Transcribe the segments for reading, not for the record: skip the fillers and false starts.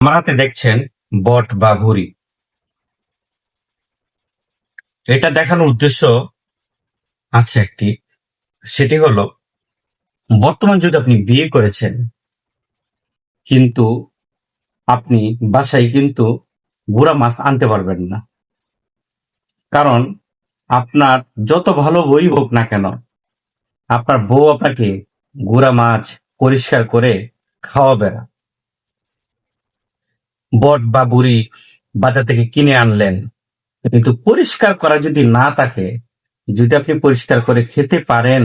আমার হাতে দেখছেন বট বা ঘুড়ি। এটা দেখানোর উদ্দেশ্য আছে একটি, সেটি হলো বর্তমান যদি আপনি বিয়ে করেছেন কিন্তু আপনি বাসায় কিন্তু গুড়া মাছ আনতে পারবেন না, কারণ আপনার যত ভালো বই হোক না কেন আপনার বউ আপনাকে গুড়া মাছ পরিষ্কার করে খাওয়াবে না। বট বা বুড়ি বাজার থেকে কিনে আনলেন, কিন্তু পরিষ্কার করা যদি না থাকে, যদি আপনি পরিষ্কার করে খেতে পারেন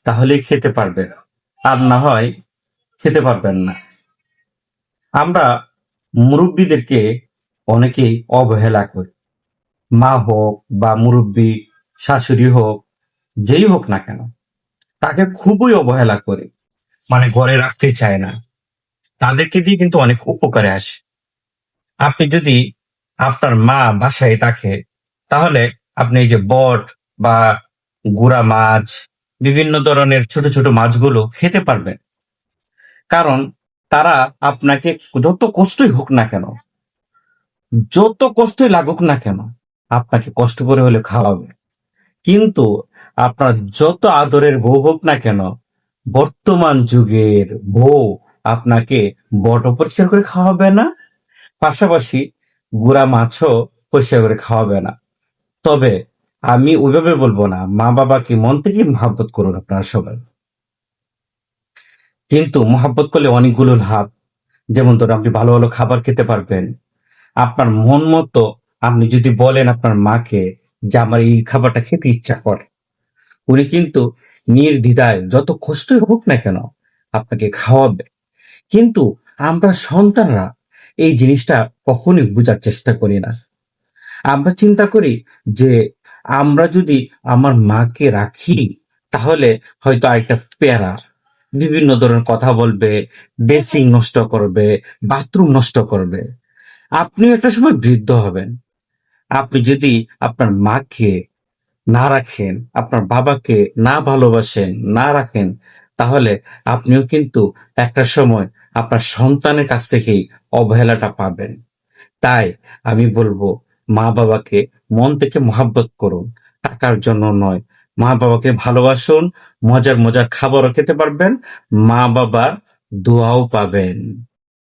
তাহলেই খেতে পারবেন, আর না হয় খেতে পারবেন না। আমরা মুরব্বীদেরকে অনেকেই অবহেলা করি। মা হোক বা মুরব্বী, শাশুড়ি হোক, যেই হোক না কেন তাকে খুবই অবহেলা করে, মানে ঘরে রাখতে চায় না। তাদেরকে দিয়ে কিন্তু অনেক উপকারে আসে। আপনি যদি আপনার মা বাসায় থাকে, তাহলে আপনি এই যে বট বা গুড়া মাছ, বিভিন্ন ধরনের ছোট ছোট মাছগুলো খেতে পারবেন, কারণ তারা আপনাকে যত কষ্টই হোক না কেন, যত কষ্টই লাগুক না কেন, আপনাকে কষ্ট করে হলে খাওয়াবে। কিন্তু আপনার যত আদরের বউ হোক না কেন, বর্তমান যুগের বউ আপনাকে বট পরিষ্কার করে খাওয়াবে না, পাশাপাশি গুড়া মাছও পরিষ্কার করে খাওয়াবে না। তবে আমি ওইভাবে বলবো না, মা বাবাকে মন থেকে মহাব্বত করুন আপনারা সবাই, কিন্তু মহাব্বত করলে অনেকগুলো লাভ। যেমন ধরুন, আপনি ভালো ভালো খাবার খেতে পারবেন। আপনার মন মতো আপনি যদি বলেন আপনার মাকে যে আমার এই খাবারটা খেতে ইচ্ছা করে, উনি কিন্তু নির্দ্বিধায় যত কষ্টই হোক না কেন আপনাকে খাওয়াবে। কিন্তু আমরা সন্তানরা এই জিনিসটা কখনোই বোঝার চেষ্টা করি না। আমরা চিন্তা করি যে আমরা যদি আমার মাকে রাখি, তাহলে হয়তো আরেকটা প্যারা বিভিন্ন ধরনের কথা বলবে, বেসিং নষ্ট করবে, বাথরুম নষ্ট করবে। আপনিও একটা সময় বৃদ্ধ হবেন। আপনি যদি আপনার মাকে না রাখেন, আপনার বাবাকে না ভালোবাসেন, না রাখেন, তাহলে আপনিও কিন্তু একটা সময় আপনার সন্তানের কাছ থেকেই অবহেলাটা পাবেন। তাই আমি বলবো, মা বাবাকে মন থেকে মহাব্বত করুন, টাকার জন্য নয়। মা বাবাকে ভালোবাসুন, মজার মজার খাবারও খেতে পারবেন, মা বাবার দোয়াও পাবেন।